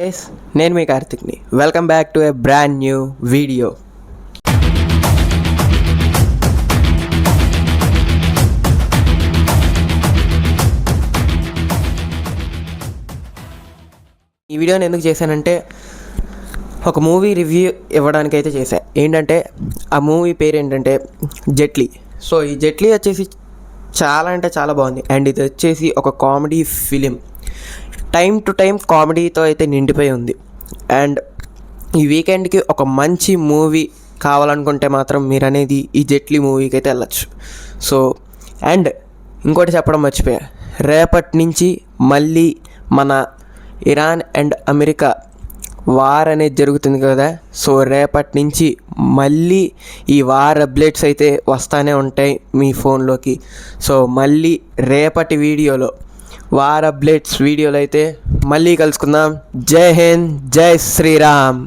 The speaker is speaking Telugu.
ఎస్ నేను మీ కార్తిక్ని. Welcome back to a brand new video. ఈ వీడియోని ఎందుకు చేశానంటే ఒక మూవీ రివ్యూ ఇవ్వడానికి అయితే చేశాను. ఏంటంటే ఆ మూవీ పేరు ఏంటంటే జెట్లీ. సో ఈ జెట్లీ వచ్చేసి చాలా అంటే చాలా బాగుంది. అండ్ ఇది వచ్చేసి ఒక comedy film. Time to time కామెడీతో అయితే నిండిపోయి ఉంది. అండ్ ఈ వీకెండ్కి ఒక మంచి మూవీ కావాలనుకుంటే మాత్రం మీరు అనేది ఈ జెట్లీ మూవీకి అయితే వెళ్ళచ్చు. సో అండ్ ఇంకోటి చెప్పడం మర్చిపోయా, రేపటి నుంచి మళ్ళీ మన ఇరాన్ అండ్ అమెరికా వార్ అనేది జరుగుతుంది కదా. సో రేపటి నుంచి మళ్ళీ ఈ వార్ అప్డేట్స్ అయితే వస్తూనే ఉంటాయి మీ ఫోన్లోకి. సో మళ్ళీ రేపటి వీడియోలో వార్ అప్డేట్స్ వీడియోలో అయితే మళ్ళీ కలుసుకుందాం. జై హింద్, జై శ్రీరామ్.